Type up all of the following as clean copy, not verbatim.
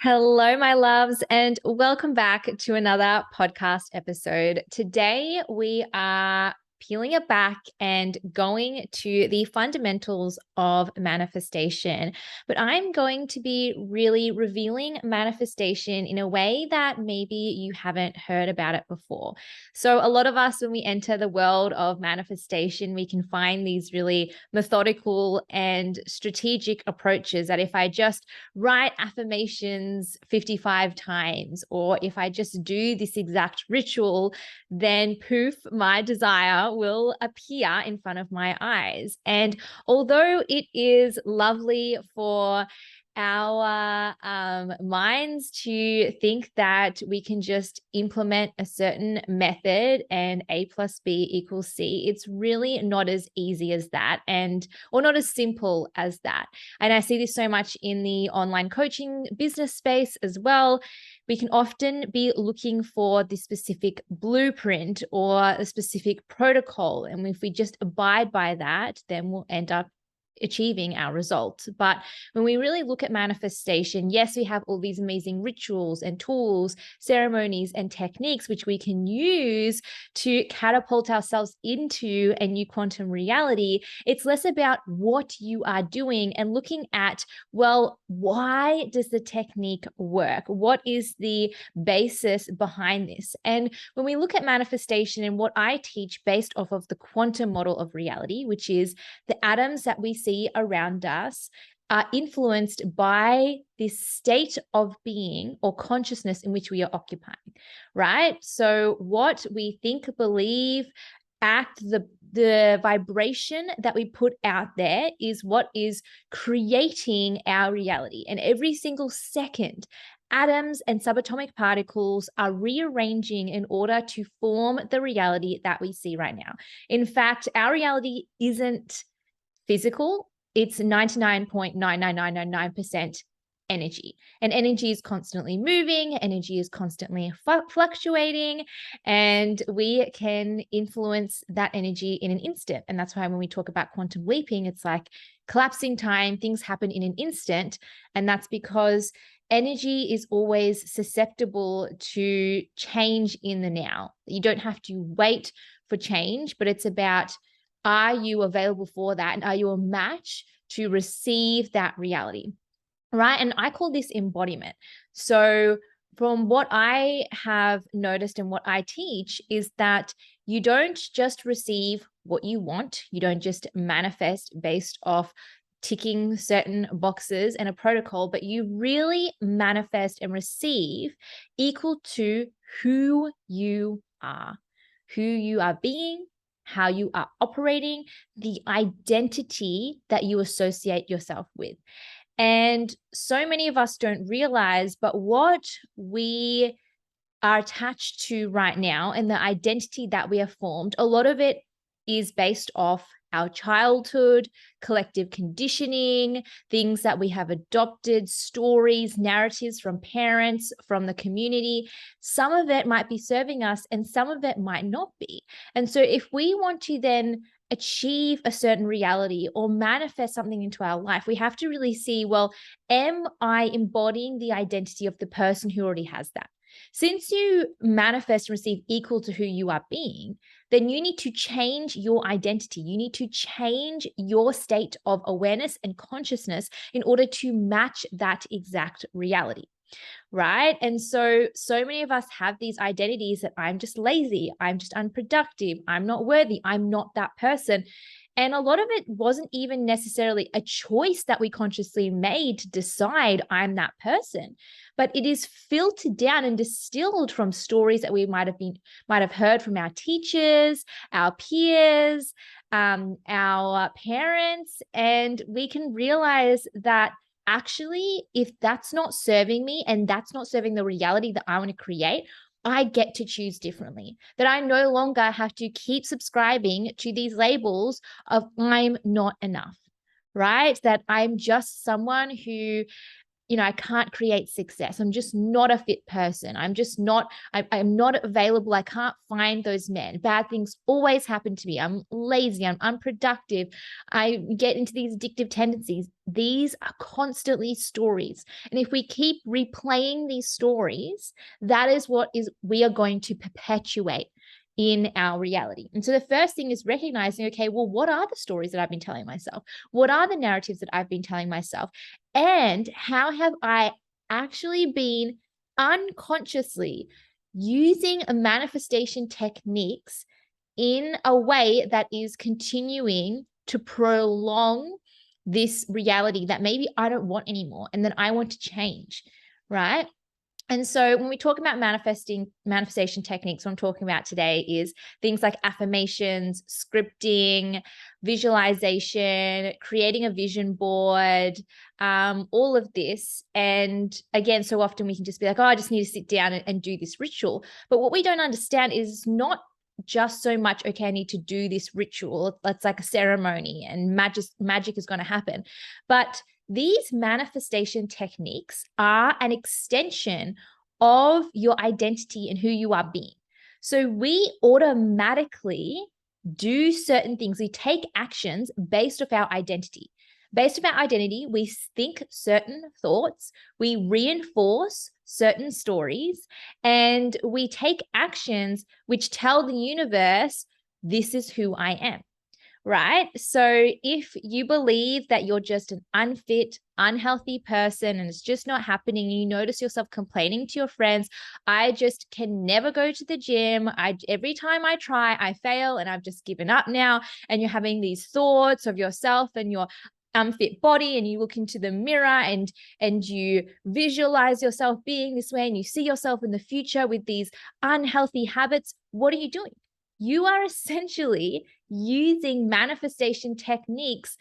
Hello, my loves, and welcome back to another podcast episode. Today, we are peeling it back and going to the fundamentals of manifestation. But I'm going to be really revealing manifestation in a way that maybe you haven't heard about it before. So, a lot of us, when we enter the world of manifestation, we can find these really methodical and strategic approaches that if I just write affirmations 55 times, or if I just do this exact ritual, then poof, my desire will appear in front of my eyes. And although it is lovely for our minds to think that we can just implement a certain method and A plus B equals C, it's really not as easy as that, and or not as simple as that. And I see this so much in the online coaching business space as well. We can often be looking for the specific blueprint or a specific protocol. And if we just abide by that, then we'll end up achieving our results. But when we really look at manifestation, yes, we have all these amazing rituals and tools, ceremonies and techniques which we can use to catapult ourselves into a new quantum reality. It's less about what you are doing and looking at, well, why does the technique work? What is the basis behind this? And when we look at manifestation and what I teach based off of the quantum model of reality, which is the atoms that we see around us are influenced by this state of being or consciousness in which we are occupying, right? So what we think, believe, act, the vibration that we put out there is what is creating our reality. And every single second, atoms and subatomic particles are rearranging in order to form the reality that we see right now. In fact, our reality isn't physical, it's 99.99999% energy. And energy is constantly moving, energy is constantly fluctuating, and we can influence that energy in an instant. And that's why when we talk about quantum leaping, it's like collapsing time, things happen in an instant. And that's because energy is always susceptible to change in the now. You don't have to wait for change, but it's about, are you available for that? And are you a match to receive that reality? Right. And I call this embodiment. So, from what I have noticed and what I teach is that you don't just receive what you want, you don't just manifest based off ticking certain boxes and a protocol, but you really manifest and receive equal to who you are being, how you are operating, the identity that you associate yourself with. And so many of us don't realize, but what we are attached to right now and the identity that we have formed, a lot of it is based off our childhood, collective conditioning, things that we have adopted, stories, narratives from parents, from the community. Some of it might be serving us and some of it might not be. And so if we want to then achieve a certain reality or manifest something into our life, we have to really see, well, am I embodying the identity of the person who already has that? Since you manifest and receive equal to who you are being, then you need to change your identity. You need to change your state of awareness and consciousness in order to match that exact reality. Right. And so many of us have these identities that I'm just lazy, I'm just unproductive, I'm not worthy, I'm not that person. And a lot of it wasn't even necessarily a choice that we consciously made to decide I'm that person, but it is filtered down and distilled from stories that we might have heard from our teachers, our peers, our parents, and we can realize that actually, if that's not serving me and that's not serving the reality that I want to create, I get to choose differently. That I no longer have to keep subscribing to these labels of I'm not enough, right? That I'm just someone who I can't create success. I'm just not a fit person. I'm not available. I can't find those men. Bad things always happen to me. I'm lazy. I'm unproductive. I get into these addictive tendencies. These are constantly stories. And if we keep replaying these stories, that is what we are going to perpetuate in our reality. And so the first thing is recognizing, okay, well, what are the stories that I've been telling myself? What are the narratives that I've been telling myself? And how have I actually been unconsciously using a manifestation techniques in a way that is continuing to prolong this reality that maybe I don't want anymore and that I want to change, right? And so when we talk about manifestation techniques, what I'm talking about today is things like affirmations, scripting, visualization, creating a vision board, all of this. And again, so often we can just be like, oh, I just need to sit down and do this ritual. But what we don't understand is not just so much, okay, I need to do this ritual. That's like a ceremony and magic is going to happen. But these manifestation techniques are an extension of your identity and who you are being. So we automatically do certain things. We take actions based off our identity. Based on our identity, we think certain thoughts, we reinforce certain stories, and we take actions which tell the universe, this is who I am. Right? So if you believe that you're just an unfit, unhealthy person and it's just not happening, you notice yourself complaining to your friends, I just can never go to the gym. Every time I try, I fail and I've just given up now. And you're having these thoughts of yourself and your unfit body, and you look into the mirror and you visualize yourself being this way and you see yourself in the future with these unhealthy habits. What are you doing? You are essentially using manifestation techniques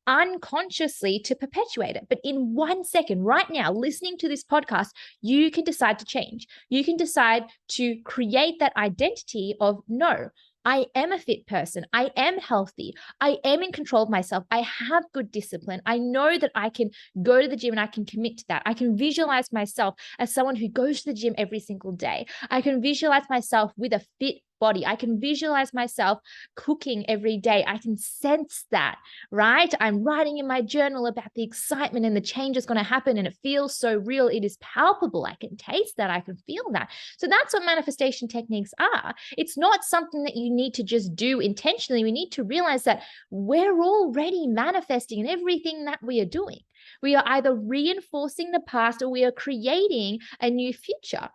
unconsciously to perpetuate it. But in 1 second, right now, listening to this podcast, you can decide to change. You can decide to create that identity of, no, I am a fit person. I am healthy. I am in control of myself. I have good discipline. I know that I can go to the gym and I can commit to that. I can visualize myself as someone who goes to the gym every single day. I can visualize myself with a fit body. I can visualize myself cooking every day. I can sense that, right? I'm writing in my journal about the excitement and the change is going to happen, and it feels so real. It is palpable. I can taste that. I can feel that. So that's what manifestation techniques are. It's not something that you need to just do intentionally. We need to realize that we're already manifesting in everything that we are doing. We are either reinforcing the past or we are creating a new future.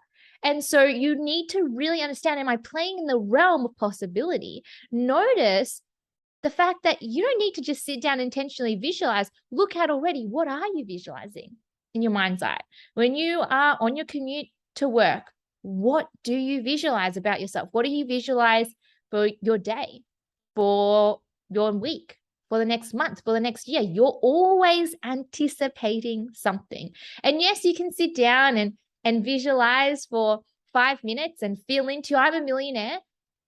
And so you need to really understand, am I playing in the realm of possibility? Notice the fact that you don't need to just sit down and intentionally visualize. Look at already, what are you visualizing in your mind's eye? When you are on your commute to work, what do you visualize about yourself? What do you visualize for your day, for your week, for the next month, for the next year? You're always anticipating something. And yes, you can sit down and visualize for 5 minutes and feel into, I'm a millionaire.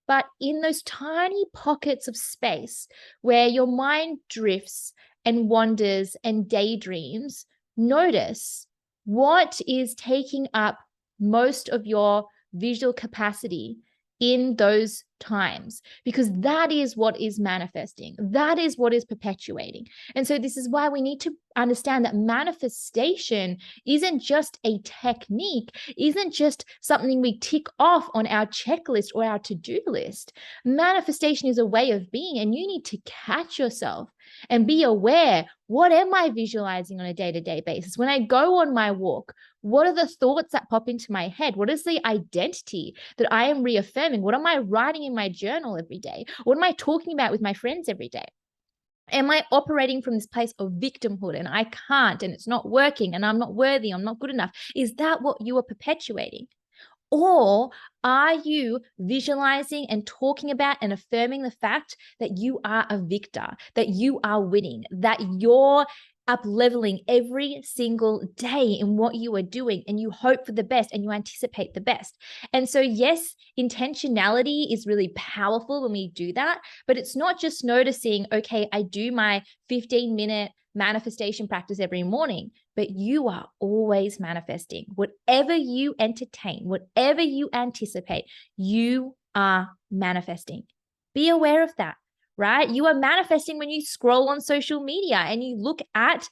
But in those tiny pockets of space where your mind drifts and wanders and daydreams, notice what is taking up most of your visual capacity in those times, because that is what is manifesting. That is what is perpetuating. And so this is why we need to understand that manifestation isn't just a technique, isn't just something we tick off on our checklist or our to-do list. Manifestation is a way of being, and you need to catch yourself and be aware, what am I visualizing on a day-to-day basis? When I go on my walk, what are the thoughts that pop into my head? What is the identity that I am reaffirming? What am I writing in my journal every day? What am I talking about with my friends every day? Am I operating from this place of victimhood and I can't, and it's not working, and I'm not worthy, I'm not good enough? Is that what you are perpetuating? Or are you visualizing and talking about and affirming the fact that you are a victor, that you are winning, that your up leveling every single day in what you are doing, and you hope for the best and you anticipate the best. And so, yes, intentionality is really powerful when we do that, but it's not just noticing, okay, I do my 15-minute manifestation practice every morning, but you are always manifesting. Whatever you entertain, whatever you anticipate, you are manifesting. Be aware of that. Right? You are manifesting when you scroll on social media and you look at,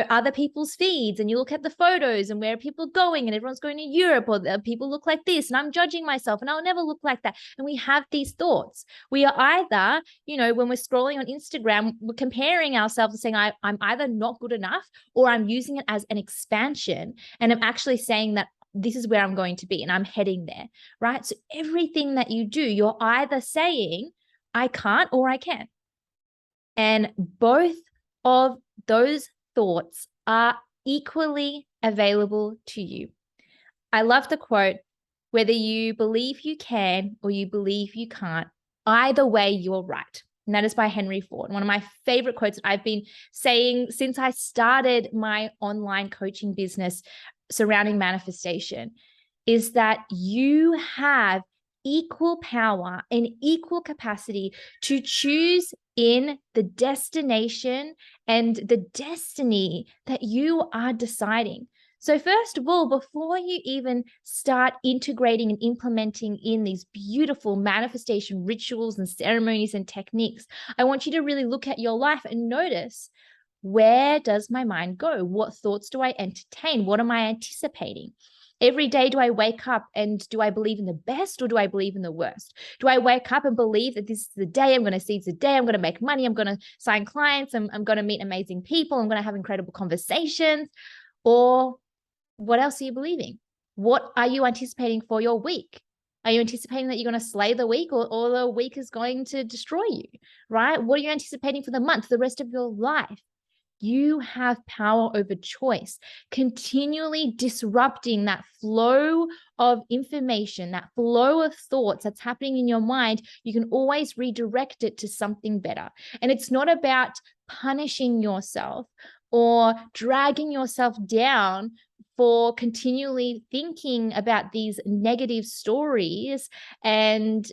other people's feeds, and you look at the photos and where people are going, and everyone's going to Europe, or the people look like this and I'm judging myself and I'll never look like that. And we have these thoughts. We are either, when we're scrolling on Instagram, we're comparing ourselves and saying, I'm either not good enough, or I'm using it as an expansion. And I'm actually saying that this is where I'm going to be and I'm heading there, right? So everything that you do, you're either saying, I can't or I can. And both of those thoughts are equally available to you. I love the quote, whether you believe you can or you believe you can't, either way, you're right. And that is by Henry Ford. One of my favorite quotes that I've been saying since I started my online coaching business surrounding manifestation is that you have equal power and equal capacity to choose in the destination and the destiny that you are deciding. So first of all, before you even start integrating and implementing in these beautiful manifestation rituals and ceremonies and techniques, I want you to really look at your life and notice, where does my mind go? What thoughts do I entertain? What am I anticipating? Every day, do I wake up and do I believe in the best or do I believe in the worst? Do I wake up and believe that this is the day I'm going to seize the day, I'm going to make money, I'm going to sign clients, I'm going to meet amazing people, I'm going to have incredible conversations? Or what else are you believing? What are you anticipating for your week? Are you anticipating that you're going to slay the week, or the week is going to destroy you, right? What are you anticipating for the month, the rest of your life? You have power over choice, continually disrupting that flow of information, that flow of thoughts that's happening in your mind. You can always redirect it to something better. And it's not about punishing yourself or dragging yourself down for continually thinking about these negative stories and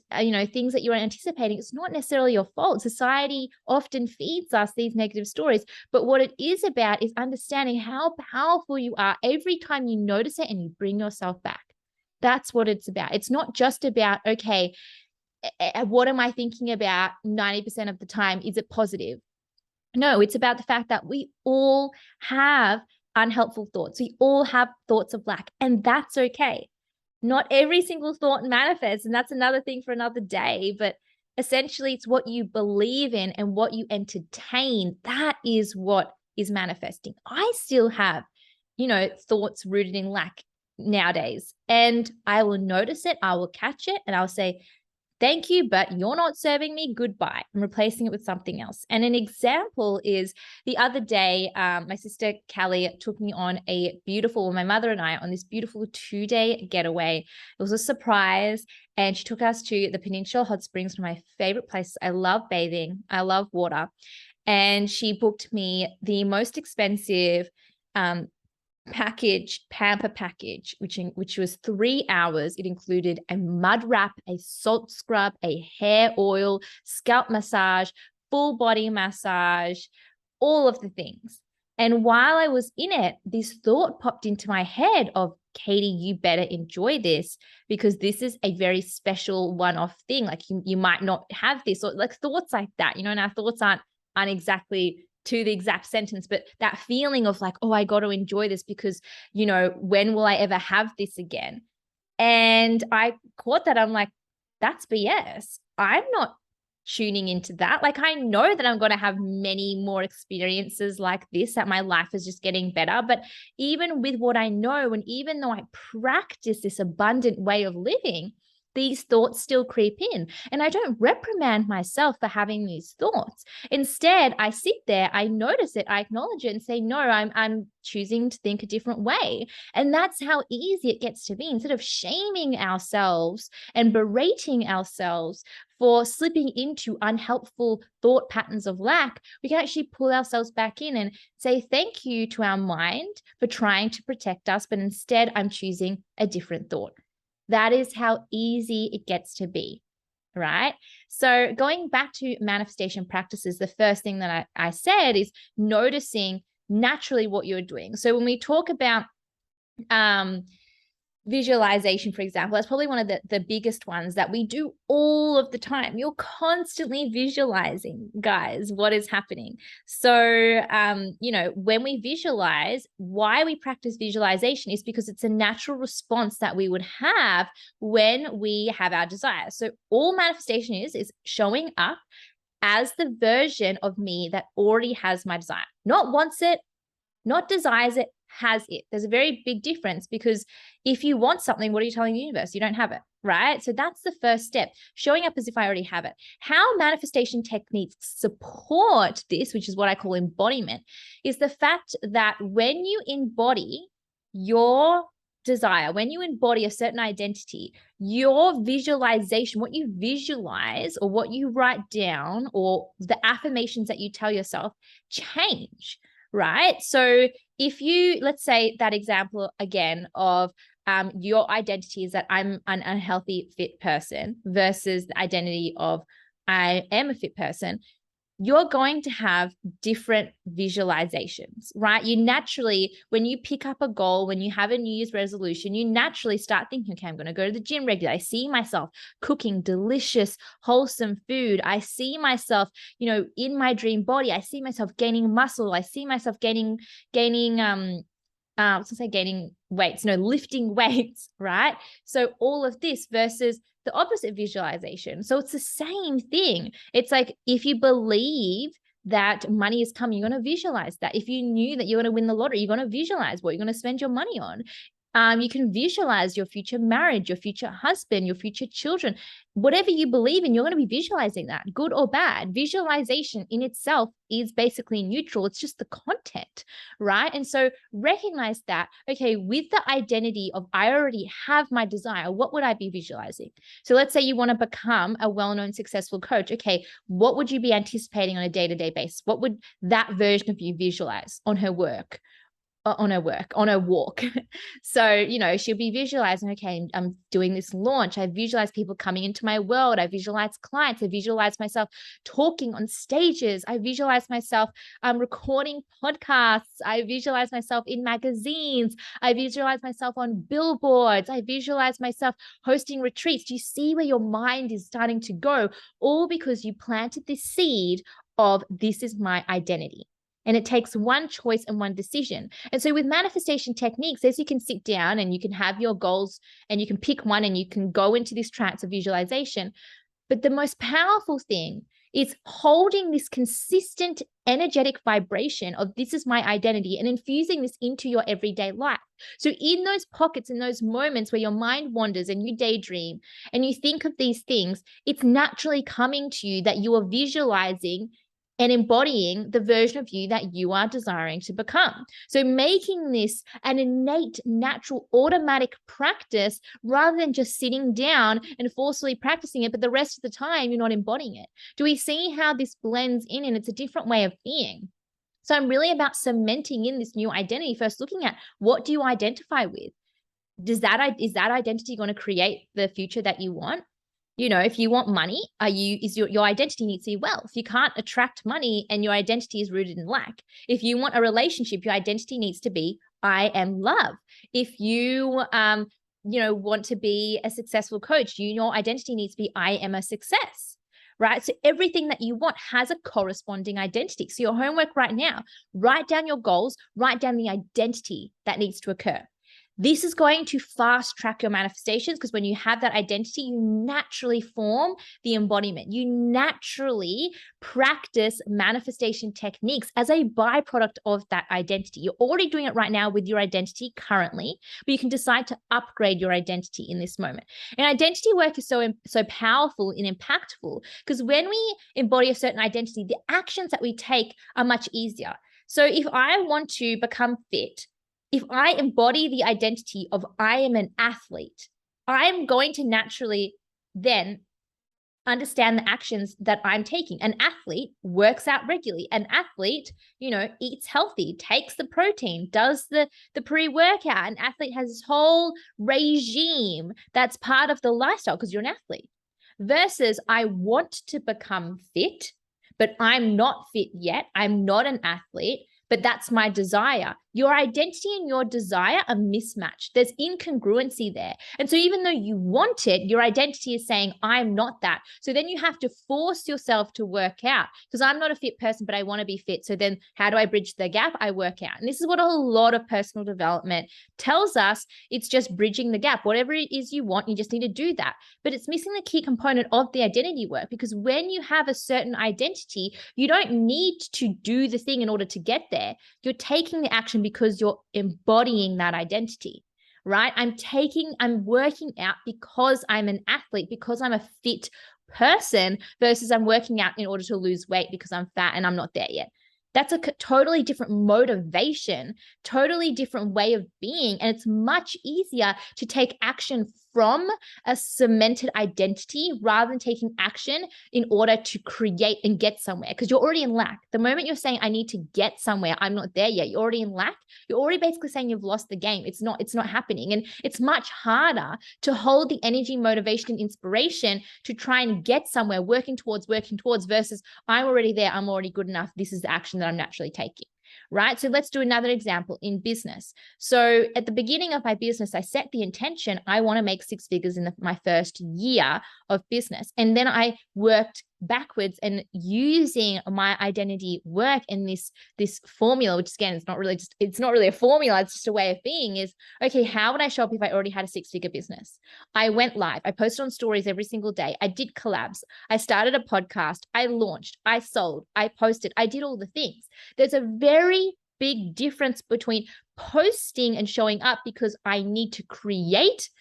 things that you're anticipating. It's not necessarily your fault. Society often feeds us these negative stories, but what it is about is understanding how powerful you are every time you notice it and you bring yourself back. That's what it's about. It's not just about, okay, what am I thinking about 90% of the time? Is it positive? No, it's about the fact that we all have unhelpful thoughts. We all have thoughts of lack, and that's okay. Not every single thought manifests, and that's another thing for another day. But essentially, it's what you believe in and what you entertain. That is what is manifesting. I still have, thoughts rooted in lack nowadays, and I will notice it, I will catch it, and I'll say, thank you, but you're not serving me. Goodbye. I'm replacing it with something else. And an example is the other day, my sister Callie took me on my mother and I, on this beautiful 2-day getaway. It was a surprise. And she took us to the Peninsula Hot Springs, one of my favorite places. I love bathing. I love water. And she booked me the most expensive pamper package, which was 3 hours. It included a mud wrap, a salt scrub, a hair oil, scalp massage, full body massage, all of the things. And while I was in it, this thought popped into my head of, Katie, you better enjoy this, because this is a very special one-off thing. Like you might not have this, or like thoughts like that, and our thoughts aren't exactly to the exact sentence, but that feeling of like, oh, I got to enjoy this because, when will I ever have this again? And I caught that. I'm like, that's BS. I'm not tuning into that. Like, I know that I'm going to have many more experiences like this, that my life is just getting better. But even with what I know, and even though I practice this abundant way of living, these thoughts still creep in, and I don't reprimand myself for having these thoughts. Instead, I sit there, I notice it, I acknowledge it and say, no, I'm choosing to think a different way. And that's how easy it gets to be. Instead of shaming ourselves and berating ourselves for slipping into unhelpful thought patterns of lack, we can actually pull ourselves back in and say thank you to our mind for trying to protect us, but instead I'm choosing a different thought. That is how easy it gets to be, right? So going back to manifestation practices, the first thing that I said is noticing naturally what you're doing. So when we talk about visualization, for example, that's probably one of the biggest ones that we do all of the time. You're constantly visualizing, guys, what is happening. So, when we visualize, why we practice visualization is because it's a natural response that we would have when we have our desire. So all manifestation is showing up as the version of me that already has my desire, not wants it, not desires it, has it. There's a very big difference, because if you want something, what are you telling the universe? You don't have it, right? So that's the first step, showing up as if I already have it. How manifestation techniques support this, which is what I call embodiment, is the fact that when you embody your desire, when you embody a certain identity, your visualization, what you visualize or what you write down or the affirmations that you tell yourself change. Right? So if you, let's say that example again of your identity is that I'm an unhealthy fit person versus the identity of I am a fit person, you're going to have different visualizations, right? You naturally, when you pick up a goal, when you have a New Year's resolution, you naturally start thinking, okay, I'm going to go to the gym regularly. I see myself cooking delicious, wholesome food. I see myself, in my dream body. I see myself gaining muscle. I see myself gaining weights, lifting weights, right? So all of this versus the opposite visualization. So it's the same thing. It's like if you believe that money is coming, you're going to visualize that. If you knew that you're going to win the lottery, you're going to visualize what you're going to spend your money on. You can visualize your future marriage, your future husband, your future children, whatever you believe in, you're going to be visualizing that, good or bad. Visualization in itself is basically neutral. It's just the content, right? And so recognize that, okay, with the identity of I already have my desire, what would I be visualizing? So let's say you want to become a well-known successful coach. Okay, what would you be anticipating on a day-to-day basis? What would that version of you visualize on her walk? So, she'll be visualizing, okay, I'm doing this launch. I visualize people coming into my world. I visualize clients. I visualize myself talking on stages. I visualize myself recording podcasts. I visualize myself in magazines. I visualize myself on billboards. I visualize myself hosting retreats. Do you see where your mind is starting to go? All because you planted this seed of this is my identity. And it takes one choice and one decision. And so with manifestation techniques, as you can sit down and you can have your goals and you can pick one and you can go into this trance of visualization. But the most powerful thing is holding this consistent energetic vibration of this is my identity and infusing this into your everyday life. So in those pockets, in those moments where your mind wanders and you daydream and you think of these things, it's naturally coming to you that you are visualizing and embodying the version of you that you are desiring to become. So making this an innate, natural, automatic practice rather than just sitting down and forcefully practicing it, but the rest of the time you're not embodying it. Do we see how this blends in and it's a different way of being? So I'm really about cementing in this new identity, first looking at what do you identify with? Is that identity going to create the future that you want? If you want money, your identity needs to be wealth. You can't attract money and your identity is rooted in lack. If you want a relationship, your identity needs to be I am love. If you want to be a successful coach, your identity needs to be I am a success. Right? So everything that you want has a corresponding identity. So your homework right now, write down your goals, write down the identity that needs to occur. This is going to fast track your manifestations, because when you have that identity, you naturally form the embodiment. You naturally practice manifestation techniques as a byproduct of that identity. You're already doing it right now with your identity currently, but you can decide to upgrade your identity in this moment. And identity work is so powerful and impactful, because when we embody a certain identity, the actions that we take are much easier. So if I want to become fit, if I embody the identity of I am an athlete, I'm going to naturally then understand the actions that I'm taking. An athlete works out regularly. An athlete, eats healthy, takes the protein, does the pre-workout. An athlete has this whole regime that's part of the lifestyle because you're an athlete. Versus I want to become fit, but I'm not fit yet. I'm not an athlete, but that's my desire. Your identity and your desire are mismatched. There's incongruency there. And so even though you want it, your identity is saying, I'm not that. So then you have to force yourself to work out, because I'm not a fit person, but I want to be fit. So then how do I bridge the gap? I work out. And this is what a lot of personal development tells us. It's just bridging the gap. Whatever it is you want, you just need to do that. But it's missing the key component of the identity work, because when you have a certain identity, you don't need to do the thing in order to get there. You're taking the action because you're embodying that identity, right? I'm working out because I'm an athlete, because I'm a fit person, versus I'm working out in order to lose weight because I'm fat and I'm not there yet. That's a totally different motivation, totally different way of being. And it's much easier to take action from a cemented identity rather than taking action in order to create and get somewhere, because you're already in lack. The moment you're saying, I need to get somewhere, I'm not there yet, you're already in lack. You're already basically saying you've lost the game. It's not happening. And it's much harder to hold the energy, motivation, and inspiration to try and get somewhere, working towards, versus I'm already there. I'm already good enough. This is the action that I'm naturally taking. Right? So let's do another example in business. So at the beginning of my business, I set the intention, I want to make 6 figures in my first year of business. And then I worked backwards and using my identity work in this formula, which again, it's not really a formula, it's just a way of being, is, okay, how would I show up if I already had a 6-figure business? I went live. I posted on stories every single day. I did collabs. I started a podcast. I launched. I sold. I posted. I did all the things. There's a very big difference between posting and showing up because I need to create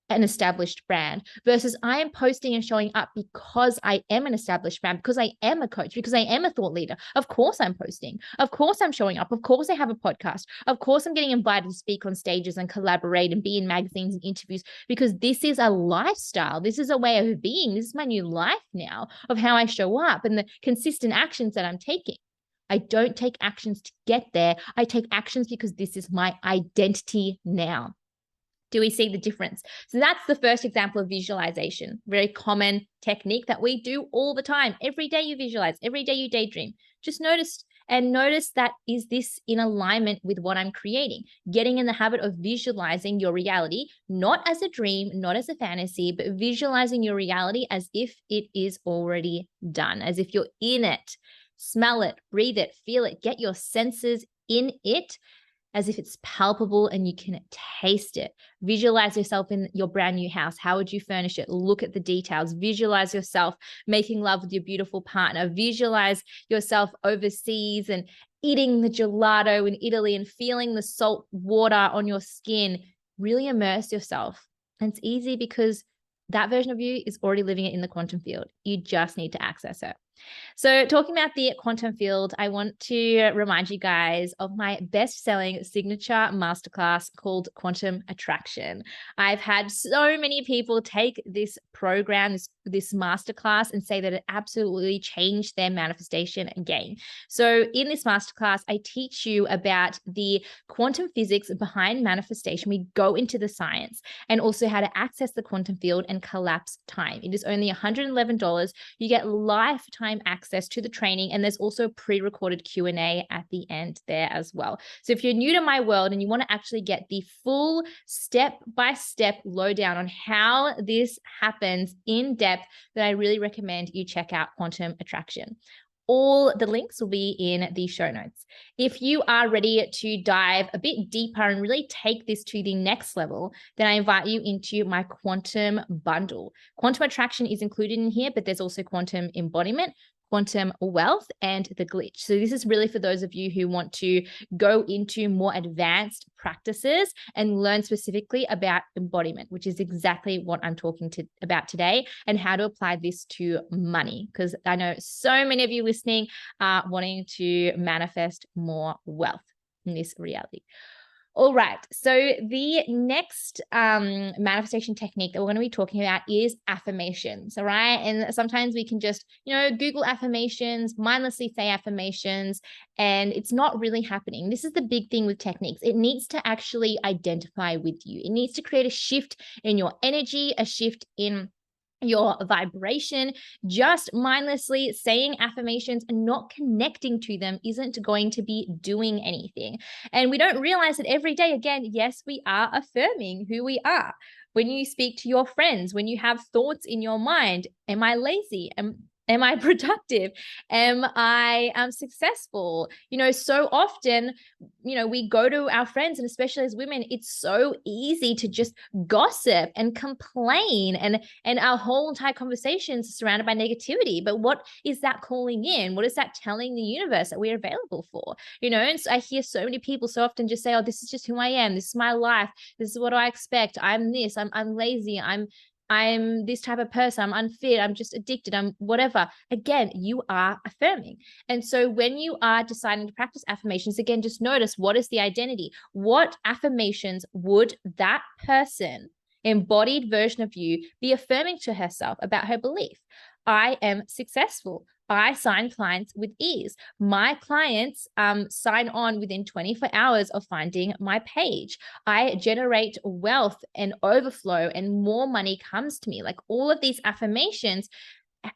an established brand, versus I am posting and showing up because I am an established brand, because I am a coach, because I am a thought leader. Of course I'm posting. Of course I'm showing up. Of course I have a podcast. Of course I'm getting invited to speak on stages and collaborate and be in magazines and interviews, because this is a lifestyle. This is a way of being. This is my new life now of how I show up and the consistent actions that I'm taking. I don't take actions to get there. I take actions because this is my identity now. Do we see the difference? So that's the first example of visualization. Very common technique that we do all the time. Every day you visualize, every day you daydream. Just notice that, is this in alignment with what I'm creating? Getting in the habit of visualizing your reality, not as a dream, not as a fantasy, but visualizing your reality as if it is already done, as if you're in it. Smell it, breathe it, feel it, get your senses in it, as if it's palpable and you can taste it. Visualize yourself in your brand new house. How would you furnish it? Look at the details. Visualize yourself making love with your beautiful partner. Visualize yourself overseas and eating the gelato in Italy and feeling the salt water on your skin. Really immerse yourself. And it's easy because that version of you is already living it in the quantum field. You just need to access it. So talking about the quantum field, I want to remind you guys of my best-selling signature masterclass called Quantum Attraction. I've had so many people take this program, this masterclass, and say that it absolutely changed their manifestation game. So in this masterclass, I teach you about the quantum physics behind manifestation. We go into the science and also how to access the quantum field and collapse time. It is only $111. You get lifetime access to the training, and there's also pre-recorded Q&A at the end there as well. So if you're new to my world and you want to actually get the full step-by-step lowdown on how this happens in depth, then I really recommend you check out Quantum Attraction. All the links will be in the show notes. If you are ready to dive a bit deeper and really take this to the next level, then I invite you into my quantum bundle. Quantum attraction is included in here, but there's also quantum embodiment, quantum wealth, and the glitch. So this is really for those of you who want to go into more advanced practices and learn specifically about embodiment, which is exactly what I'm talking about today, and how to apply this to money. Because I know so many of you listening are wanting to manifest more wealth in this reality. All right. So the next manifestation technique that we're going to be talking about is affirmations. All right. And sometimes we can just, Google affirmations, mindlessly say affirmations, and it's not really happening. This is the big thing with techniques. It needs to actually identify with you. It needs to create a shift in your energy, a shift in your vibration. Just mindlessly saying affirmations and not connecting to them isn't going to be doing anything. And we don't realize that every day, again, yes, we are affirming who we are. When you speak to your friends, when you have thoughts in your mind, am I lazy? Am I productive? Am I successful? So often, we go to our friends, and especially as women, it's so easy to just gossip and complain, and our whole entire conversation is surrounded by negativity. But what is that calling in? What is that telling the universe that we're available for? And so I hear so many people so often just say, oh, this is just who I am. This is my life. This is what I expect. I'm this. I'm lazy. I'm this type of person. I'm unfit. I'm just addicted. I'm whatever. Again, you are affirming. And so when you are deciding to practice affirmations, again, just notice, what is the identity? What affirmations would that person, embodied version of you, be affirming to herself about her belief? I am successful. I sign clients with ease. My clients sign on within 24 hours of finding my page. I generate wealth and overflow, and more money comes to me. Like all of these affirmations,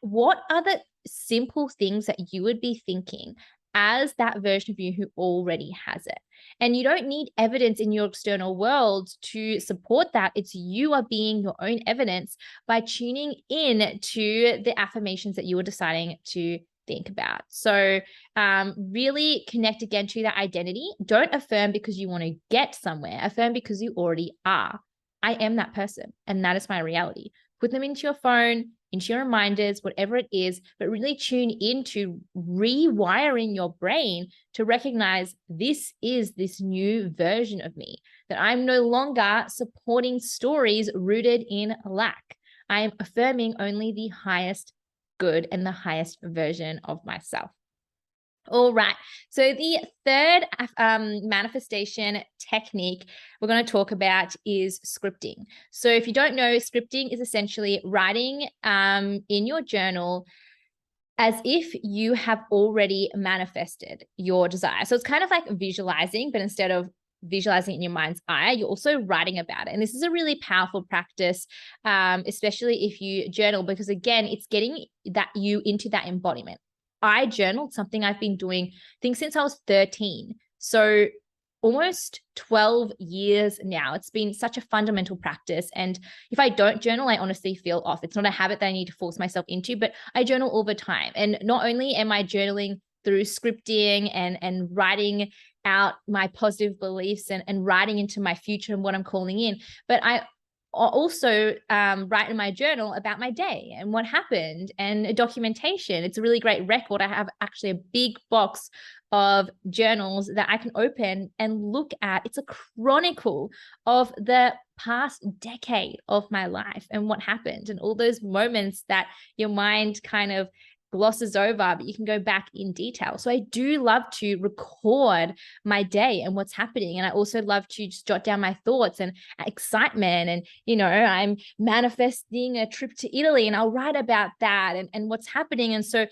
what are the simple things that you would be thinking as that version of you who already has it? And you don't need evidence in your external world to support that. It's you are being your own evidence by tuning in to the affirmations that you are deciding to think about. So really connect again to that identity. Don't affirm because you want to get somewhere. Affirm because you already are. I am that person, and that is my reality. Put them into your phone, into your reminders, whatever it is, but really tune into rewiring your brain to recognize this is this new version of me, that I'm no longer supporting stories rooted in lack. I am affirming only the highest good and the highest version of myself. All right. So the third manifestation technique we're going to talk about is scripting. So if you don't know, scripting is essentially writing in your journal as if you have already manifested your desire. So it's kind of like visualizing, but instead of visualizing in your mind's eye, you're also writing about it. And this is a really powerful practice, especially if you journal, because again, it's getting that you into that embodiment. I journaled, something I've been doing, I think, since I was 13. So almost 12 years now. It's been such a fundamental practice. And if I don't journal, I honestly feel off. It's not a habit that I need to force myself into, but I journal all the time. And not only am I journaling through scripting and writing out my positive beliefs and writing into my future and what I'm calling in, but I also write in my journal about my day and what happened, and a documentation. It's a really great record. I have actually a big box of journals that I can open and look at. It's a chronicle of the past decade of my life and what happened, and all those moments that your mind kind of glosses over, but you can go back in detail. So I do love to record my day and what's happening. And I also love to just jot down my thoughts and excitement. And, I'm manifesting a trip to Italy, and I'll write about that and what's happening. And so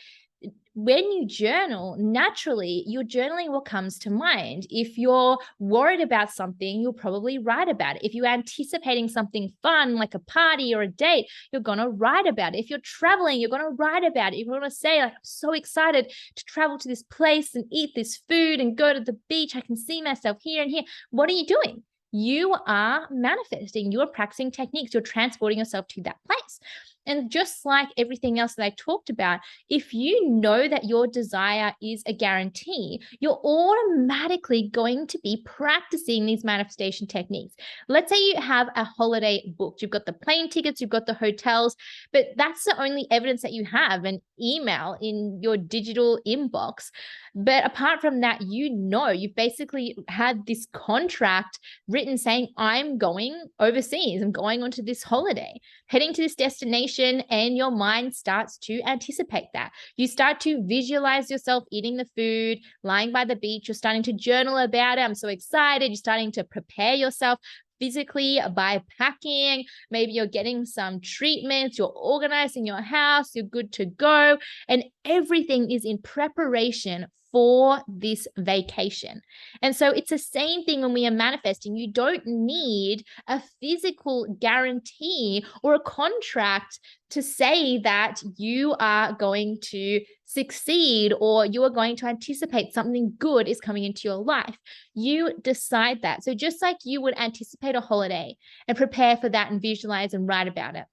when you journal, naturally, you're journaling what comes to mind. If you're worried about something, you'll probably write about it. If you're anticipating something fun, like a party or a date, you're going to write about it. If you're traveling, you're going to write about it. You're going to say, like, I'm so excited to travel to this place and eat this food and go to the beach. I can see myself here and here. What are you doing? You are manifesting. You are practicing techniques. You're transporting yourself to that place. And just like everything else that I talked about, if you know that your desire is a guarantee, you're automatically going to be practicing these manifestation techniques. Let's say you have a holiday booked, you've got the plane tickets, you've got the hotels, but that's the only evidence that you have, an email in your digital inbox. But apart from that, you've basically had this contract written saying, I'm going overseas, I'm going onto this holiday, heading to this destination, and your mind starts to anticipate that. You start to visualize yourself eating the food, lying by the beach, you're starting to journal about it. I'm so excited. You're starting to prepare yourself physically by packing. Maybe you're getting some treatments, you're organizing your house, you're good to go, and everything is in preparation for this vacation. And so it's the same thing when we are manifesting. You don't need a physical guarantee or a contract to say that you are going to succeed or you are going to anticipate something good is coming into your life. You decide that. So just like you would anticipate a holiday and prepare for that and visualize and write about it,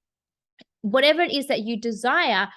whatever it is that you desire,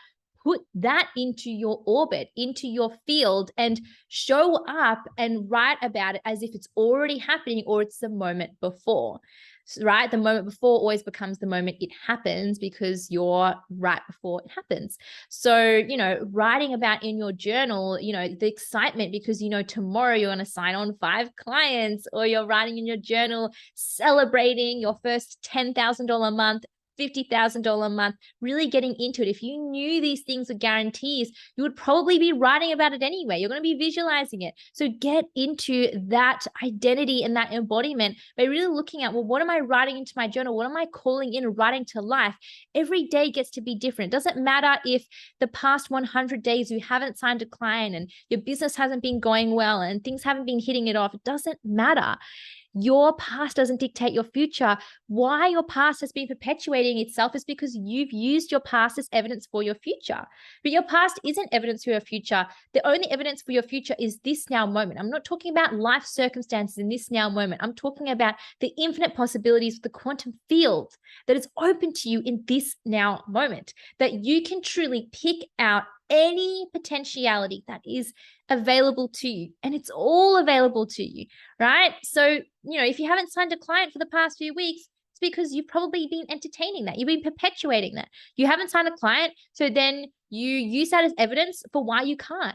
put that into your orbit, into your field, and show up and write about it as if it's already happening or it's the moment before. So, right? The moment before always becomes the moment it happens because you're right before it happens. So, writing about in your journal, the excitement because, tomorrow you're going to sign on 5 clients, or you're writing in your journal celebrating your first $10,000 a month, $50,000 a month, really getting into it. If you knew these things were guarantees, you would probably be writing about it anyway. You're going to be visualizing it. So get into that identity and that embodiment by really looking at, well, what am I writing into my journal? What am I calling in and writing to life? Every day gets to be different. It doesn't matter if the past 100 days you haven't signed a client and your business hasn't been going well and things haven't been hitting it off. It doesn't matter. Your past doesn't dictate your future. Why your past has been perpetuating itself is because you've used your past as evidence for your future. But your past isn't evidence for your future. The only evidence for your future is this now moment. I'm not talking about life circumstances in this now moment. I'm talking about the infinite possibilities of the quantum field that is open to you in this now moment, that you can truly pick out any potentiality that is available to you, and it's all available to you, right? So, if you haven't signed a client for the past few weeks, it's because you've probably been entertaining that. You've been perpetuating that. You haven't signed a client, so then you use that as evidence for why you can't.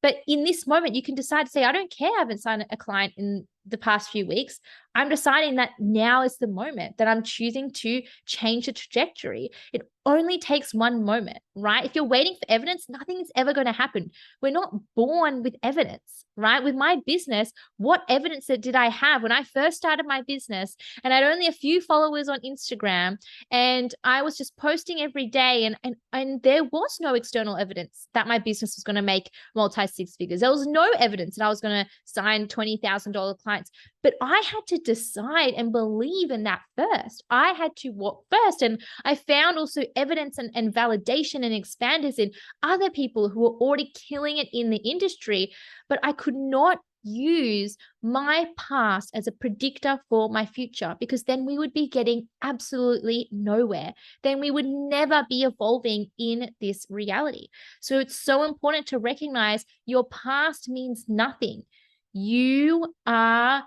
But in this moment, you can decide to say, I don't care, I haven't signed a client in the past few weeks. I'm deciding that now is the moment that I'm choosing to change the trajectory. It only takes one moment, right? If you're waiting for evidence, nothing is ever going to happen. We're not born with evidence, right? With my business, what evidence did I have when I first started my business and I had only a few followers on Instagram and I was just posting every day and there was no external evidence that my business was going to make multi-six figures. There was no evidence that I was going to sign $20,000 clients, but I had to decide and believe in that first. I had to walk first. And I found also evidence and validation and expanders in other people who were already killing it in the industry, but I could not use my past as a predictor for my future, because then we would be getting absolutely nowhere. Then we would never be evolving in this reality. So it's so important to recognize your past means nothing. You are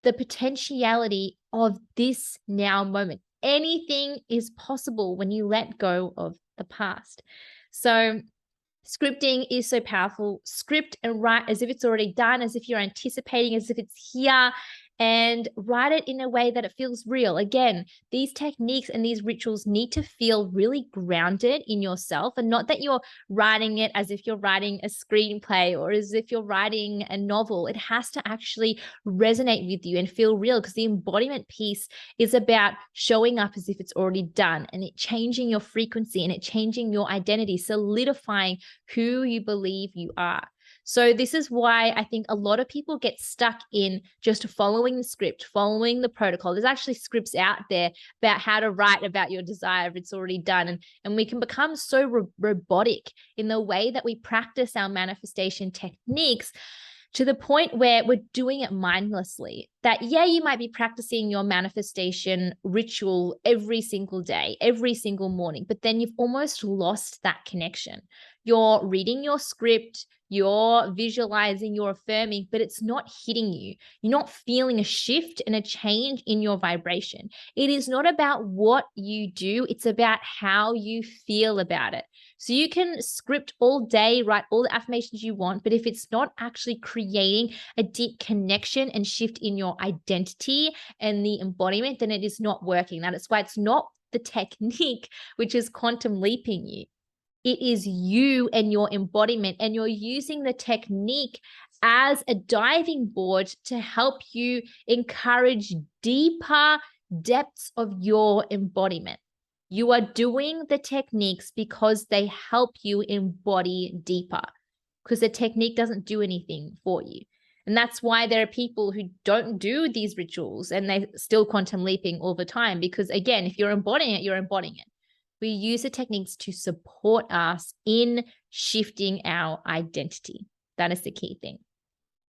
the potentiality of this now moment. Anything is possible when you let go of the past. So scripting is so powerful. Script and write as if it's already done, as if you're anticipating, as if it's here, and write it in a way that it feels real. Again, these techniques and these rituals need to feel really grounded in yourself, and not that you're writing it as if you're writing a screenplay or as if you're writing a novel. It has to actually resonate with you and feel real, because the embodiment piece is about showing up as if it's already done, and it changing your frequency and it changing your identity, solidifying who you believe you are. So this is why I think a lot of people get stuck in just following the script, following the protocol. There's actually scripts out there about how to write about your desire if it's already done. And we can become so robotic in the way that we practice our manifestation techniques to the point where we're doing it mindlessly. That, yeah, you might be practicing your manifestation ritual every single day, every single morning, but then you've almost lost that connection. You're reading your script, you're visualizing, you're affirming, but it's not hitting you. You're not feeling a shift and a change in your vibration. It is not about what you do, it's about how you feel about it. So you can script all day, write all the affirmations you want, but if it's not actually creating a deep connection and shift in your identity and the embodiment, then it is not working. That is why it's not the technique which is quantum leaping you. It is you and your embodiment, and you're using the technique as a diving board to help you encourage deeper depths of your embodiment. You are doing the techniques because they help you embody deeper, because the technique doesn't do anything for you. And that's why there are people who don't do these rituals and they're still quantum leaping all the time, because again, if you're embodying it, you're embodying it. We use the techniques to support us in shifting our identity. That is the key thing.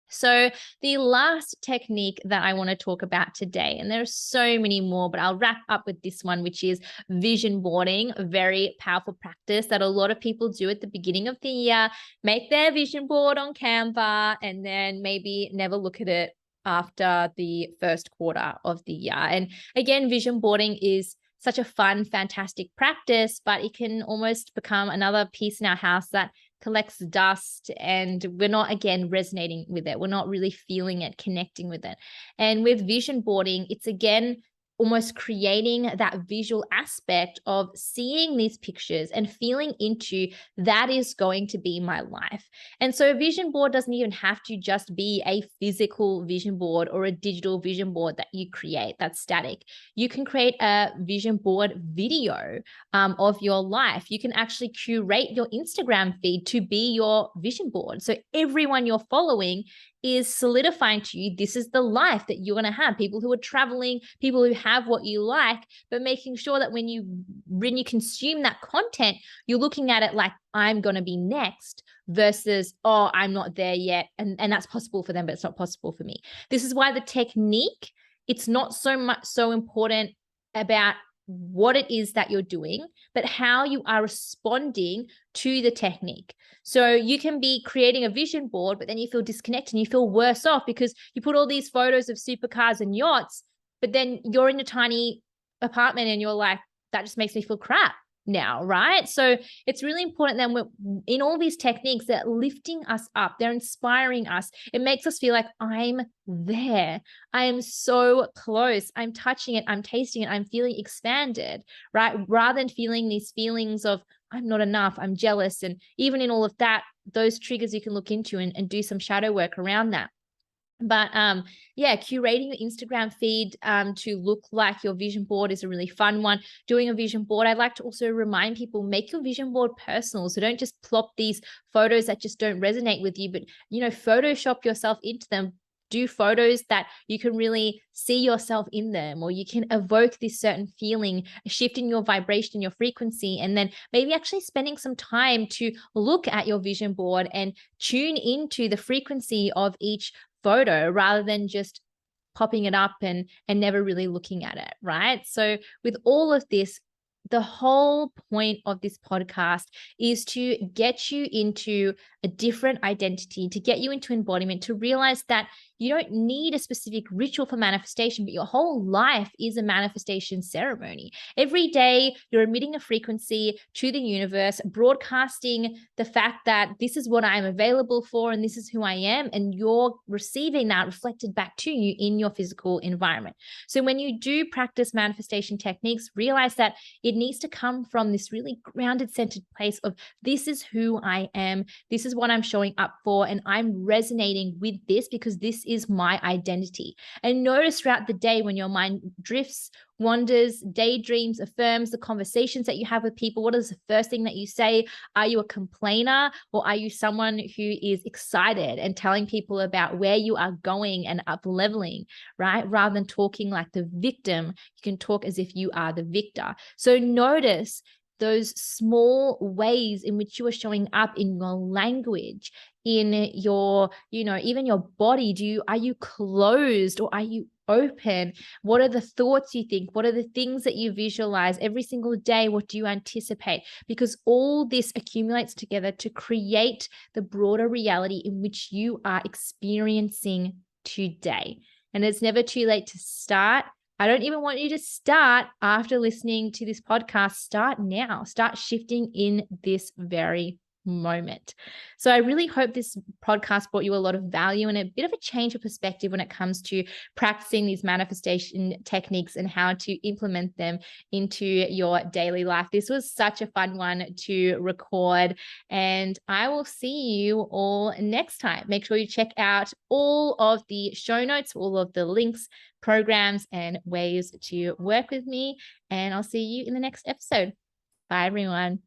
So the last technique that I want to talk about today, and there are so many more, but I'll wrap up with this one, which is vision boarding, a very powerful practice that a lot of people do at the beginning of the year, make their vision board on Canva, and then maybe never look at it after the first quarter of the year. And again, vision boarding is such a fun, fantastic practice, but it can almost become another piece in our house that collects dust, and we're not, again, resonating with it. We're not really feeling it, connecting with it. And with vision boarding, it's again almost creating that visual aspect of seeing these pictures and feeling into that is going to be my life. And so a vision board doesn't even have to just be a physical vision board or a digital vision board that you create that's static. You can create a vision board video of your life. You can actually curate your Instagram feed to be your vision board. So everyone you're following is solidifying to you, this is the life that you're going to have. People who are traveling, people who have what you like, but making sure that when you consume that content, you're looking at it like, I'm going to be next, versus, oh, I'm not there yet. And that's possible for them, but it's not possible for me. This is why the technique, it's not so important about what it is that you're doing, but how you are responding to the technique. So you can be creating a vision board, but then you feel disconnected and you feel worse off because you put all these photos of supercars and yachts, but then you're in a tiny apartment and you're like, that just makes me feel crap now, right? So it's really important that we're in all these techniques, that lifting us up, they're inspiring us. It makes us feel like I'm there. I am so close. I'm touching it. I'm tasting it. I'm feeling expanded, right? Rather than feeling these feelings of I'm not enough, I'm jealous. And even in all of that, those triggers you can look into and do some shadow work around that. But yeah, curating your Instagram feed to look like your vision board is a really fun one. Doing a vision board, I'd like to also remind people, make your vision board personal. So don't just plop these photos that just don't resonate with you, but, Photoshop yourself into them. Do photos that you can really see yourself in them, or you can evoke this certain feeling, a shift in your vibration, your frequency, and then maybe actually spending some time to look at your vision board and tune into the frequency of each photo rather than just popping it up and never really looking at it, right? So with all of this, the whole point of this podcast is to get you into a different identity, to get you into embodiment, to realize that you don't need a specific ritual for manifestation, but your whole life is a manifestation ceremony. Every day you're emitting a frequency to the universe, broadcasting the fact that this is what I'm available for and this is who I am, and you're receiving that reflected back to you in your physical environment. So when you do practice manifestation techniques, realize that it needs to come from this really grounded, centered place of this is who I am, this is what I'm showing up for, and I'm resonating with this because this is my identity. And notice throughout the day when your mind drifts, wanders, daydreams, affirms, the conversations that you have with people, what is the first thing that you say? Are you a complainer, or are you someone who is excited and telling people about where you are going and up leveling, right? Rather than talking like the victim, you can talk as if you are the victor. So notice those small ways in which you are showing up in your language, in your, even your body. Are you closed or are you open? What are the thoughts you think? What are the things that you visualize every single day? What do you anticipate? Because all this accumulates together to create the broader reality in which you are experiencing today. And it's never too late to start. I don't even want you to start after listening to this podcast. Start now. Start shifting in this very moment. So I really hope this podcast brought you a lot of value and a bit of a change of perspective when it comes to practicing these manifestation techniques and how to implement them into your daily life. This was such a fun one to record, and I will see you all next time. Make sure you check out all of the show notes, all of the links, programs, and ways to work with me, and I'll see you in the next episode. Bye, everyone.